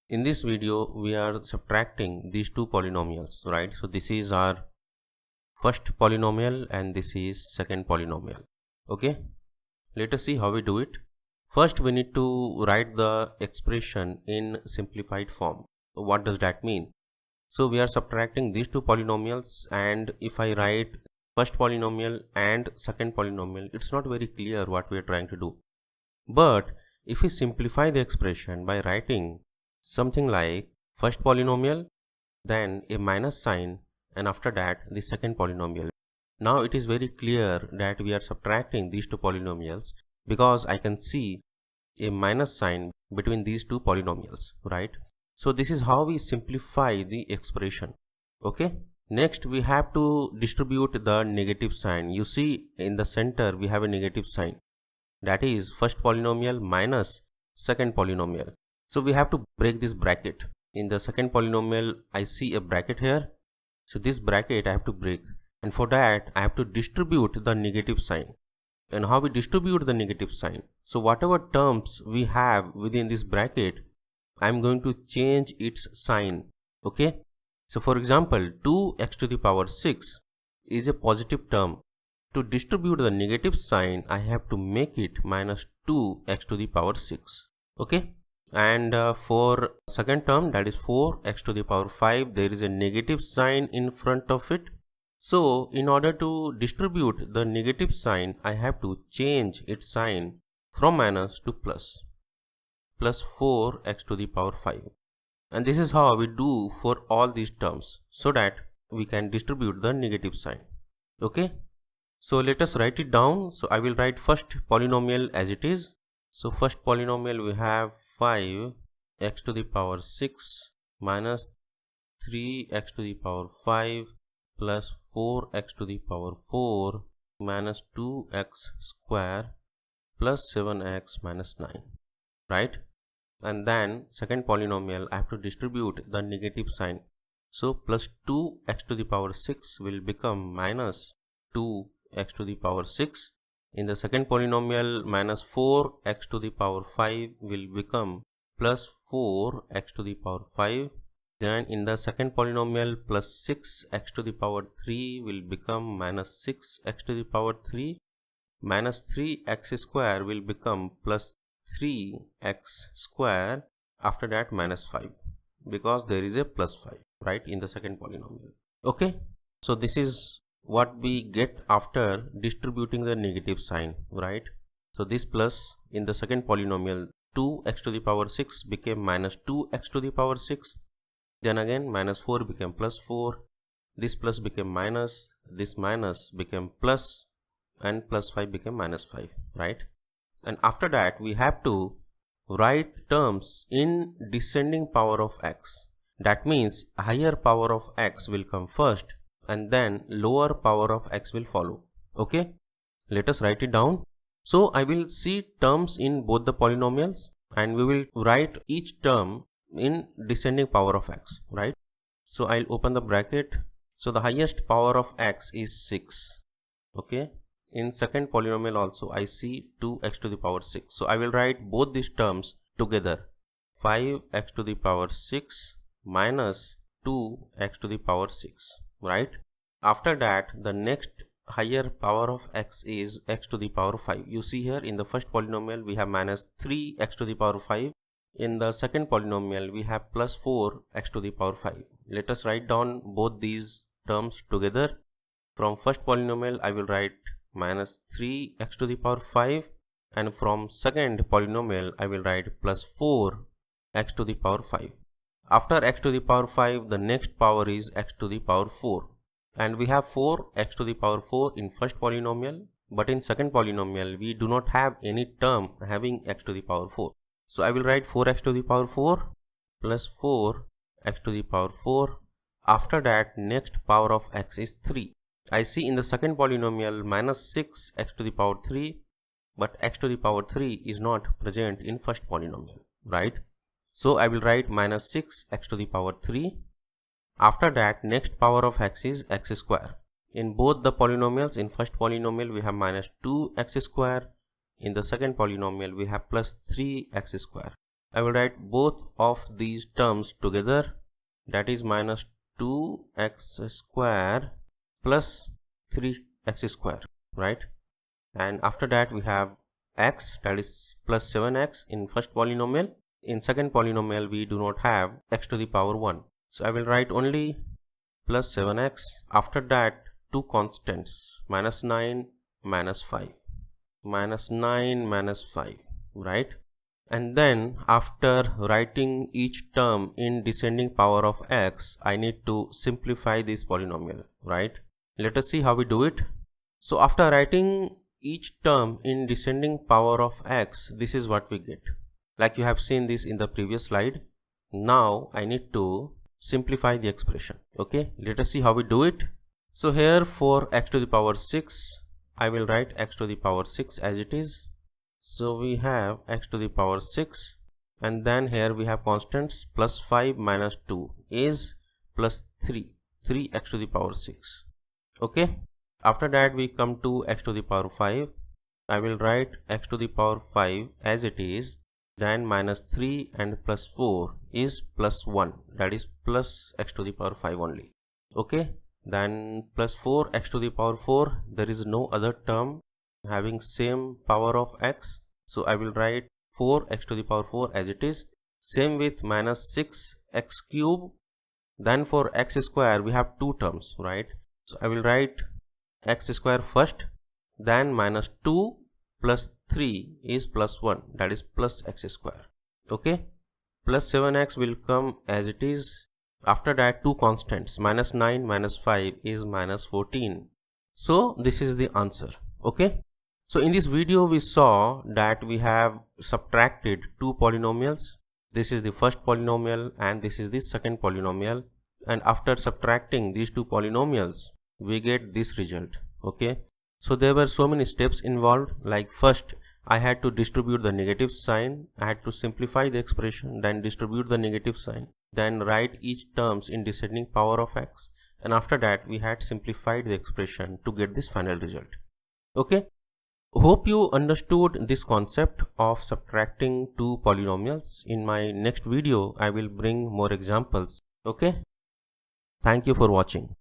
In this video, we are subtracting these two polynomials, right? So this is our first polynomial and this is second polynomial. Okay, let us see how we do it. First, we need to write the expression in simplified form. So what does that mean? So we are subtracting these two polynomials, and if I write first polynomial and second polynomial, it's not very clear what we are trying to do. But if we simplify the expression by writing something like first polynomial, then a minus sign, and after that the second polynomial. Now it is very clear that we are subtracting these two polynomials because I can see a minus sign between these two polynomials, right? So this is how we simplify the expression. Okay, next we have to distribute the negative sign. You see in the center we have a negative sign, that is first polynomial minus second polynomial. So we have to break this bracket. In the second polynomial I see a bracket here, so this bracket I have to break, and for that I have to distribute the negative sign. And how we distribute the negative sign? So whatever terms we have within this bracket, I am going to change its sign. Okay, so for example 2x to the power 6 is a positive term. To distribute the negative sign, I have to make it minus 2x to the power 6. Okay, and for second term, that is 4x to the power 5, there is a negative sign in front of it. So in order to distribute the negative sign, I have to change its sign from minus to plus. Plus 4x to the power 5. And this is how we do for all these terms, so that we can distribute the negative sign. Okay, so let us write it down. So I will write first polynomial as it is. So first polynomial we have 5x to the power 6 minus 3x to the power 5 plus 4x to the power 4 minus 2x square plus 7x minus 9, right? And then second polynomial I have to distribute the negative sign. So plus 2x to the power 6 will become minus 2x to the power 6. In the second polynomial, minus 4x to the power 5 will become plus 4x to the power 5. Then in the second polynomial, plus 6x to the power 3 will become minus 6x to the power 3. Minus 3x square will become plus 3x square. After that minus 5, because there is a plus 5, right, in the second polynomial. Okay, so this is what we get after distributing the negative sign, right? So this plus in the second polynomial 2x to the power 6 became minus 2x to the power 6. Then again minus 4 became plus 4. This plus became minus, this minus became plus, and plus 5 became minus 5, right? And after that we have to write terms in descending power of x. That means higher power of x will come first, and then lower power of x will follow. Okay, let us write it down. So I will see terms in both the polynomials, and we will write each term in descending power of x, right? So I'll open the bracket. So the highest power of x is 6. Okay, in second polynomial also I see 2x to the power 6. So I will write both these terms together. 5x to the power 6 minus 2x to the power 6. Right? After that, the next higher power of x is x to the power 5. You see here in the first polynomial we have minus 3x to the power 5. In the second polynomial we have plus 4x to the power 5. Let us write down both these terms together. From first polynomial I will write minus 3x to the power 5, and from second polynomial I will write plus 4x to the power 5. After x to the power 5, the next power is x to the power 4. And we have 4x to the power 4 in first polynomial, but in second polynomial we do not have any term having x to the power 4. So I will write 4x to the power 4 plus 4x to the power 4. After that, next power of x is 3. I see in the second polynomial minus 6x to the power 3, but x to the power 3 is not present in first polynomial, right? So I will write minus 6x to the power 3. After that, next power of x is x square. In both the polynomials, in first polynomial we have minus 2x square. In the second polynomial we have plus 3x square. I will write both of these terms together, that is minus 2x square plus 3x square, right? And after that we have x, that is plus 7x in first polynomial. In second polynomial we do not have x to the power 1, so I will write only plus 7x. After that two constants, minus 9 minus 5, minus 9 minus 5, right? And then after writing each term in descending power of x, I need to simplify this polynomial, right? Let us see how we do it. So after writing each term in descending power of x, this is what we get, like you have seen this in the previous slide. Now I need to simplify the expression. Okay, let us see how we do it. So here for x to the power 6, I will write x to the power 6 as it is. So we have x to the power 6, and then here we have constants, plus 5 minus 2 is plus 3x to the power 6. Okay, after that we come to x to the power 5. I will write x to the power 5 as it is, then minus 3 and plus 4 is plus 1, that is plus x to the power 5 only. Okay, then plus 4x to the power 4, there is no other term having same power of x, so I will write 4x to the power 4 as it is. Same with minus 6x cube. Then for x square we have two terms, right? So I will write x square first, then minus 2 plus 3 is plus 1, that is plus x square. Okay, plus 7x will come as it is. After that two constants, minus 9 minus 5 is minus 14. So this is the answer. Okay, so in this video we saw that we have subtracted two polynomials. This is the first polynomial and this is the second polynomial, and after subtracting these two polynomials we get this result. Okay, so there were so many steps involved, like first I had to distribute the negative sign, I had to simplify the expression, then distribute the negative sign, then write each terms in descending power of x, and after that we had simplified the expression to get this final result. Okay, hope you understood this concept of subtracting two polynomials. In my next video I will bring more examples. Okay, thank you for watching.